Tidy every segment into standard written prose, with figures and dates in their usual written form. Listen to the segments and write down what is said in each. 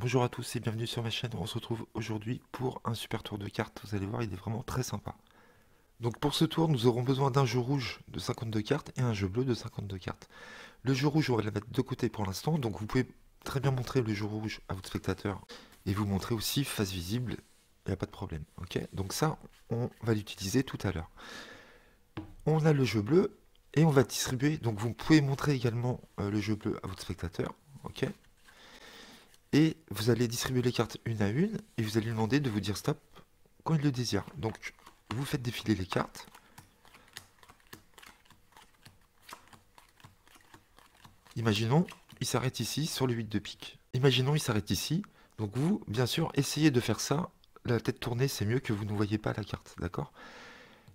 Bonjour à tous et bienvenue sur ma chaîne. On se retrouve aujourd'hui pour un super tour de cartes. Vous allez voir, il est vraiment très sympa. Donc pour ce tour, nous aurons besoin d'un jeu rouge de 52 cartes et un jeu bleu de 52 cartes. Le jeu rouge, on va le mettre de côté pour l'instant. Donc vous pouvez très bien montrer le jeu rouge à votre spectateur et vous montrer aussi face visible. Il n'y a pas de problème. Ok. Donc ça, on va l'utiliser tout à l'heure. On a le jeu bleu et on va distribuer. Donc vous pouvez montrer également le jeu bleu à votre spectateur. Ok. Et vous allez distribuer les cartes une à une, et vous allez lui demander de vous dire stop quand il le désire. Donc, vous faites défiler les cartes. Imaginons, il s'arrête ici, sur le 8 de pique. Imaginons, il s'arrête ici. Donc vous, bien sûr, essayez de faire ça. La tête tournée, c'est mieux que vous ne voyez pas la carte, d'accord?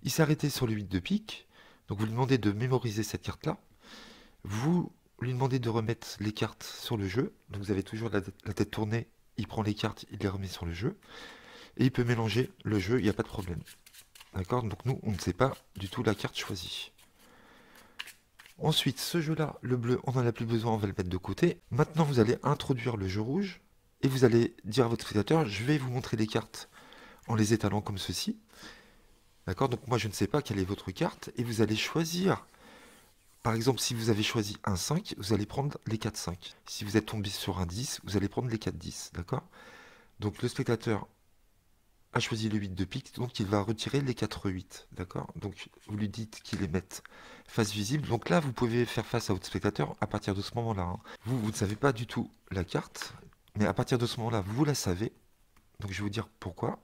Il s'est arrêté sur le 8 de pique. Donc vous lui demandez de mémoriser cette carte-là. Vous lui demandez de remettre les cartes sur le jeu. Donc vous avez toujours la tête tournée. Il prend les cartes, il les remet sur le jeu. Et il peut mélanger le jeu, il n'y a pas de problème. D'accord? Donc nous, on ne sait pas du tout la carte choisie. Ensuite, ce jeu-là, le bleu, on n'en a plus besoin, on va le mettre de côté. Maintenant, vous allez introduire le jeu rouge. Et vous allez dire à votre spectateur, je vais vous montrer les cartes en les étalant comme ceci. D'accord? Donc moi, je ne sais pas quelle est votre carte. Et vous allez choisir. Par exemple, si vous avez choisi un 5, vous allez prendre les 4 5. Si vous êtes tombé sur un 10, vous allez prendre les 4 10. D'accord? Donc le spectateur a choisi le 8 de pique, donc il va retirer les 4 8, d'accord? Donc vous lui dites qu'il les mette face visible, donc là vous pouvez faire face à votre spectateur à partir de ce moment-là. Hein. Vous ne savez pas du tout la carte, mais à partir de ce moment-là, vous la savez. Donc je vais vous dire pourquoi.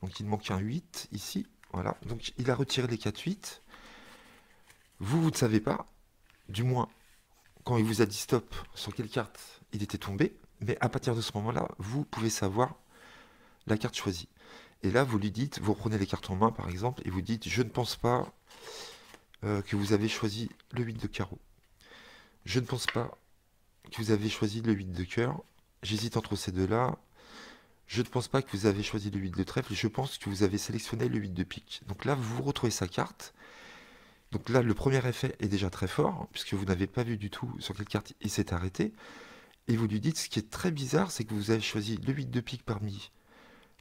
Donc il manque un 8 ici, voilà. Donc il a retiré les 4 8. Vous ne savez pas, du moins quand il vous a dit stop, sur quelle carte il était tombé, mais à partir de ce moment-là, vous pouvez savoir la carte choisie. Et là, vous lui dites, vous reprenez les cartes en main par exemple, et vous dites, je ne pense pas que vous avez choisi le 8 de carreau. Je ne pense pas que vous avez choisi le 8 de cœur. J'hésite entre ces deux-là. Je ne pense pas que vous avez choisi le 8 de trèfle. Je pense que vous avez sélectionné le 8 de pique. Donc là, vous retrouvez sa carte. Donc là, le premier effet est déjà très fort, puisque vous n'avez pas vu du tout sur quelle carte il s'est arrêté. Et vous lui dites, ce qui est très bizarre, c'est que vous avez choisi le 8 de pique parmi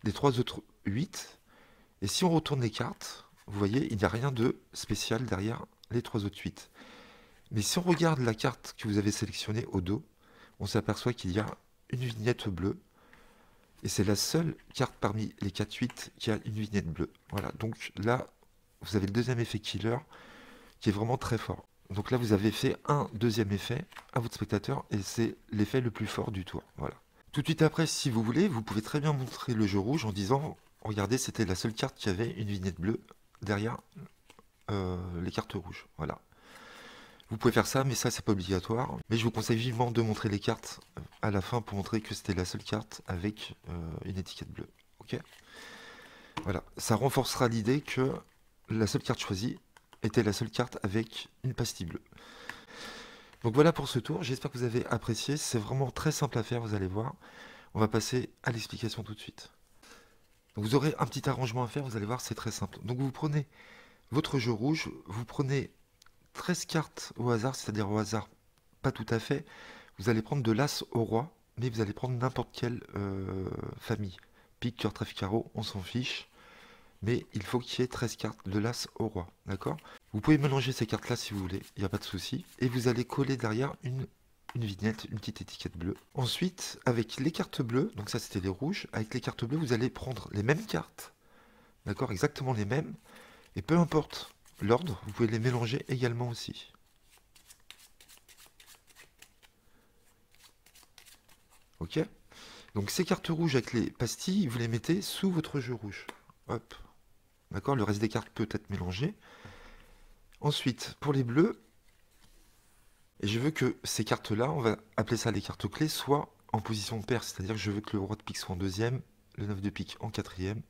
les trois autres 8. Et si on retourne les cartes, vous voyez, il n'y a rien de spécial derrière les trois autres 8. Mais si on regarde la carte que vous avez sélectionnée au dos, on s'aperçoit qu'il y a une vignette bleue. Et c'est la seule carte parmi les 4-8 qui a une vignette bleue. Voilà, donc là, vous avez le deuxième effet killer qui est vraiment très fort. Donc là, vous avez fait un deuxième effet à votre spectateur et c'est l'effet le plus fort du tour. Voilà. Tout de suite après, si vous voulez, vous pouvez très bien montrer le jeu rouge en disant regardez, c'était la seule carte qui avait une vignette bleue derrière les cartes rouges. Voilà. Vous pouvez faire ça, mais ça, c'est pas obligatoire. Mais je vous conseille vivement de montrer les cartes à la fin pour montrer que c'était la seule carte avec une étiquette bleue. Ok? Voilà. Ça renforcera l'idée que la seule carte choisie était la seule carte avec une pastille bleue. Donc voilà pour ce tour. J'espère que vous avez apprécié. C'est vraiment très simple à faire, vous allez voir. On va passer à l'explication tout de suite. Donc vous aurez un petit arrangement à faire, vous allez voir, c'est très simple. Donc vous prenez votre jeu rouge, vous prenez 13 cartes au hasard, c'est-à-dire au hasard, pas tout à fait. Vous allez prendre de l'as au roi, mais vous allez prendre n'importe quelle famille. Pique, cœur, trèfle, carreau, on s'en fiche. Mais il faut qu'il y ait 13 cartes de l'as au roi, d'accord? Vous pouvez mélanger ces cartes-là si vous voulez, il n'y a pas de souci. Et vous allez coller derrière une vignette, une petite étiquette bleue. Ensuite, avec les cartes bleues, donc ça c'était les rouges, avec les cartes bleues, vous allez prendre les mêmes cartes, d'accord? Exactement les mêmes. Et peu importe l'ordre, vous pouvez les mélanger également aussi. Ok? Donc ces cartes rouges avec les pastilles, vous les mettez sous votre jeu rouge. Hop. D'accord? Le reste des cartes peut être mélangé. Ensuite, pour les bleus, et je veux que ces cartes-là, on va appeler ça les cartes clés, soient en position paire. C'est-à-dire que je veux que le roi de pique soit en deuxième, le 9 de pique en quatrième,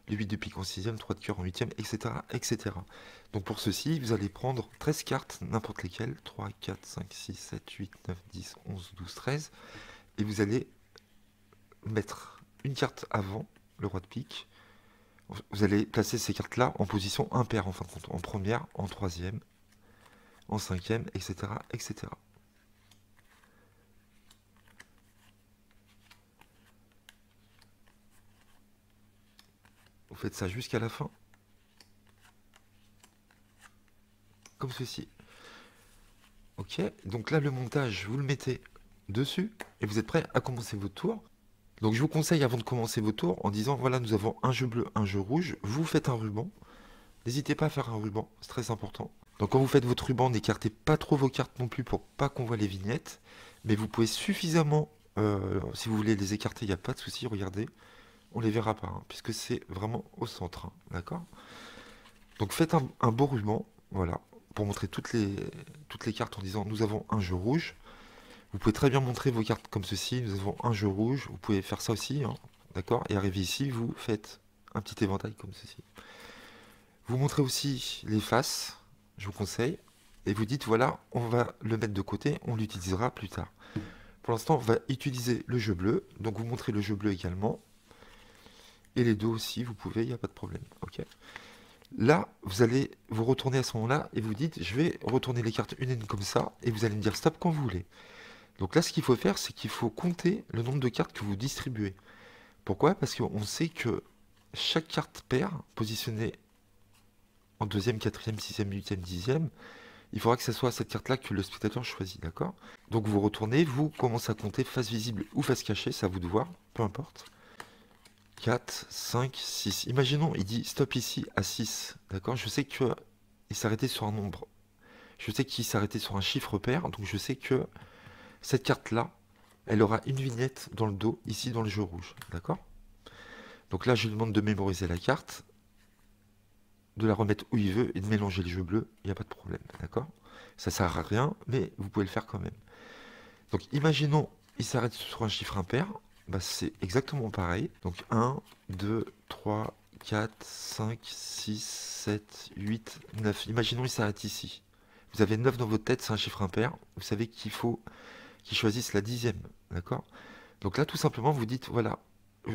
le 8 de pique en sixième, 3 de cœur en huitième, etc., etc. Donc pour ceci, vous allez prendre 13 cartes, n'importe lesquelles, 3, 4, 5, 6, 7, 8, 9, 10, 11, 12, 13, et vous allez mettre une carte avant le roi de pique. Vous allez placer ces cartes-là en position impaire, en fin de compte, en première, en troisième, en cinquième, etc., etc. faites ça jusqu'à la fin. Comme ceci. Ok, donc là le montage, vous le mettez dessus et vous êtes prêt à commencer votre tour. Donc je vous conseille avant de commencer vos tours en disant voilà, nous avons un jeu bleu, un jeu rouge, vous faites un ruban. N'hésitez pas à faire un ruban, c'est très important. Donc quand vous faites votre ruban, n'écartez pas trop vos cartes non plus pour pas qu'on voit les vignettes. Mais vous pouvez suffisamment, si vous voulez les écarter, il n'y a pas de souci, regardez. On les verra pas, hein, puisque c'est vraiment au centre, hein, d'accord? Donc faites un beau ruban, voilà, pour montrer toutes les cartes en disant nous avons un jeu rouge. Vous pouvez très bien montrer vos cartes comme ceci, nous avons un jeu rouge, vous pouvez faire ça aussi, hein, d'accord? Et arriver ici, vous faites un petit éventail comme ceci. Vous montrez aussi les faces, je vous conseille, et vous dites voilà, on va le mettre de côté, on l'utilisera plus tard. Pour l'instant, on va utiliser le jeu bleu, donc vous montrez le jeu bleu également, et les dos aussi, vous pouvez, il n'y a pas de problème, ok? Là, vous allez vous retourner à ce moment-là, et vous dites je vais retourner les cartes une à une comme ça, et vous allez me dire stop quand vous voulez. Donc là, ce qu'il faut faire, c'est qu'il faut compter le nombre de cartes que vous distribuez. Pourquoi? Parce qu'on sait que chaque carte paire, positionnée en deuxième, quatrième, sixième, huitième, dixième, il faudra que ce soit cette carte-là que le spectateur choisit, d'accord? Donc vous retournez, vous commencez à compter face visible ou face cachée, c'est à vous de voir, peu importe. 4, 5, 6. Imaginons, il dit stop ici à 6, d'accord? Je sais qu'il s'arrêtait sur un nombre. Je sais qu'il s'arrêtait sur un chiffre pair, donc je sais que cette carte-là, elle aura une vignette dans le dos, ici dans le jeu rouge, d'accord? Donc là, je lui demande de mémoriser la carte, de la remettre où il veut et de mélanger le jeu bleu, il n'y a pas de problème, d'accord? Ça sert à rien, mais vous pouvez le faire quand même. Donc imaginons, il s'arrête sur un chiffre impair, bah, c'est exactement pareil. Donc 1, 2, 3, 4, 5, 6, 7, 8, 9. Imaginons, il s'arrête ici. Vous avez 9 dans votre tête, c'est un chiffre impair. Vous savez qu'il faut qu'il choisisse la dixième, d'accord? Donc là, tout simplement, vous dites, voilà,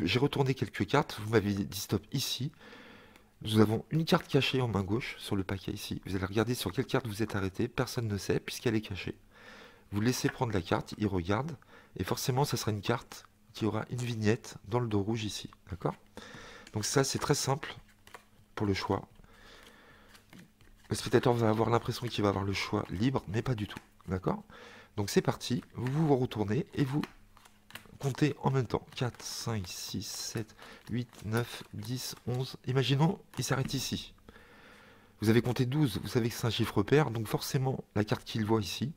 j'ai retourné quelques cartes, vous m'avez dit stop ici. Nous avons une carte cachée en main gauche sur le paquet ici. Vous allez regarder sur quelle carte vous êtes arrêté. Personne ne sait puisqu'elle est cachée. Vous laissez prendre la carte, il regarde. Et forcément, ça sera une carte qui aura une vignette dans le dos rouge ici. D'accord? Donc ça, c'est très simple pour le choix. Le spectateur va avoir l'impression qu'il va avoir le choix libre, mais pas du tout. D'accord? Donc c'est parti. Vous vous retournez et vous comptez en même temps. 4, 5, 6, 7, 8, 9, 10, 11. Imaginons, il s'arrête ici. Vous avez compté 12, vous savez que c'est un chiffre pair, donc forcément, la carte qu'il voit ici,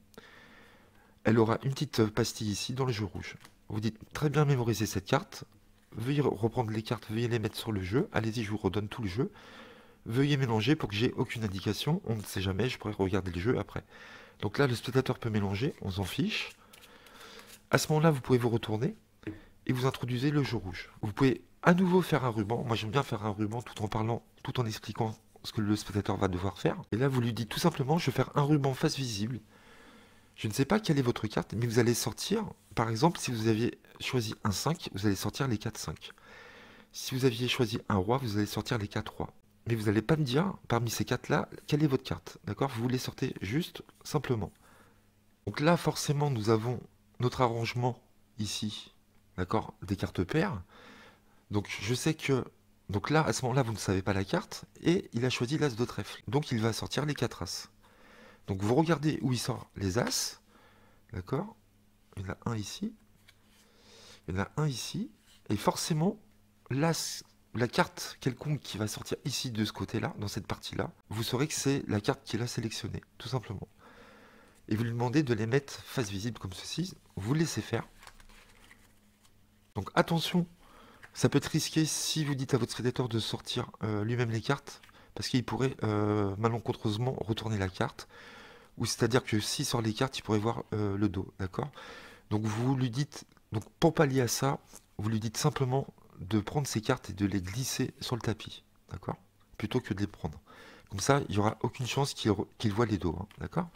elle aura une petite pastille ici dans le jeu rouge. Vous dites très bien mémoriser cette carte. Veuillez reprendre les cartes, veuillez les mettre sur le jeu. Allez-y, je vous redonne tout le jeu. Veuillez mélanger pour que j'ai aucune indication. On ne sait jamais, je pourrais regarder le jeu après. Donc là, le spectateur peut mélanger, on s'en fiche. À ce moment-là, vous pouvez vous retourner et vous introduisez le jeu rouge. Vous pouvez à nouveau faire un ruban. Moi, j'aime bien faire un ruban tout en parlant, tout en expliquant ce que le spectateur va devoir faire. Et là, vous lui dites tout simplement, je vais faire un ruban face visible. Je ne sais pas quelle est votre carte, mais vous allez sortir, par exemple, si vous aviez choisi un 5, vous allez sortir les 4 5. Si vous aviez choisi un roi, vous allez sortir les 4 rois. Mais vous n'allez pas me dire, parmi ces 4-là, quelle est votre carte. D'accord? Vous les sortez juste, simplement. Donc là, forcément, nous avons notre arrangement ici, d'accord? Des cartes paires. Donc je sais que... Donc là, à ce moment-là, vous ne savez pas la carte, et il a choisi l'as de trèfle. Donc il va sortir les 4 as. Donc vous regardez où il sort les as, d'accord? Il y en a un ici, il y en a un ici, et forcément, l'as, la carte quelconque qui va sortir ici de ce côté-là, dans cette partie-là, vous saurez que c'est la carte qu'il a sélectionnée, tout simplement. Et vous lui demandez de les mettre face visible comme ceci, vous le laissez faire. Donc attention, ça peut être risqué si vous dites à votre spectateur de sortir lui-même les cartes, parce qu'il pourrait malencontreusement retourner la carte. Ou c'est-à-dire que s'il sort les cartes, il pourrait voir le dos, d'accord? Donc vous lui dites, donc pour pallier à ça, vous lui dites simplement de prendre ces cartes et de les glisser sur le tapis, d'accord? Plutôt que de les prendre. Comme ça, il n'y aura aucune chance qu'il voit les dos, hein, d'accord?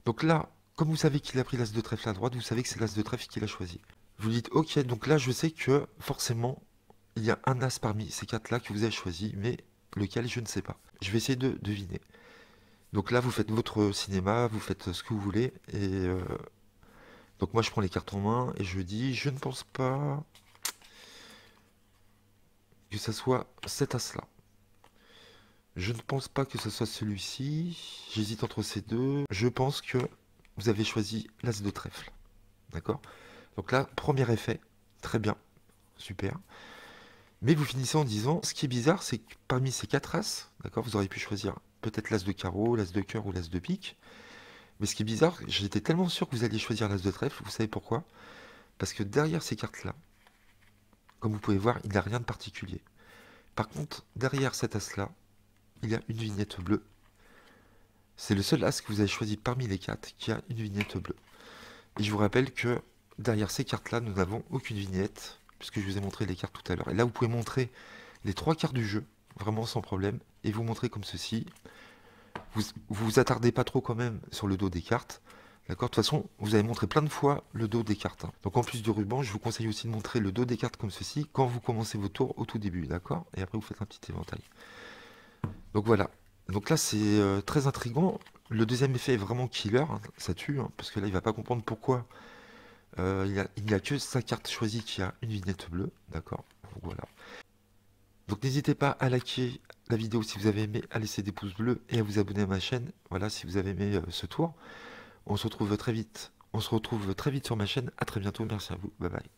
Donc là, comme vous savez qu'il a pris l'as de trèfle à droite, vous savez que c'est l'as de trèfle qu'il a choisi. Vous lui dites, ok, donc là je sais que forcément, il y a un as parmi ces quatre-là que vous avez choisi, mais lequel je ne sais pas. Je vais essayer de deviner. Donc là, vous faites votre cinéma, vous faites ce que vous voulez. Et donc moi, je prends les cartes en main et je dis, je ne pense pas que ça soit cet as-là. Je ne pense pas que ce soit celui-ci. J'hésite entre ces deux. Je pense que vous avez choisi l'as de trèfle. D'accord? Donc là, premier effet. Très bien. Super. Mais vous finissez en disant, ce qui est bizarre, c'est que parmi ces 4 as, d'accord, vous auriez pu choisir peut-être l'as de carreau, l'as de cœur ou l'as de pique. Mais ce qui est bizarre, j'étais tellement sûr que vous alliez choisir l'as de trèfle. Vous savez pourquoi? Parce que derrière ces cartes-là, comme vous pouvez voir, il n'y a rien de particulier. Par contre, derrière cet as-là, il y a une vignette bleue. C'est le seul as que vous avez choisi parmi les 4 qui a une vignette bleue. Et je vous rappelle que derrière ces cartes-là, nous n'avons aucune vignette, puisque je vous ai montré les cartes tout à l'heure. Et là, vous pouvez montrer les 3 cartes du jeu, vraiment sans problème, et vous montrer comme ceci. Vous attardez pas trop quand même sur le dos des cartes. D'accord? De toute façon, vous avez montré plein de fois le dos des cartes, hein. Donc en plus du ruban, je vous conseille aussi de montrer le dos des cartes comme ceci quand vous commencez vos tours au tout début. D'accord? Et après, vous faites un petit éventail. Donc voilà. Donc là, c'est très intriguant. Le deuxième effet est vraiment killer, hein. Ça tue, hein, parce que là, il va pas comprendre pourquoi il n'y a que sa carte choisie qui a une vignette bleue. D'accord? Donc voilà. Donc n'hésitez pas à liker la vidéo si vous avez aimé, à laisser des pouces bleus et à vous abonner à ma chaîne. Voilà, si vous avez aimé ce tour. On se retrouve très vite. On se retrouve très vite sur ma chaîne. À très bientôt. Merci à vous. Bye bye.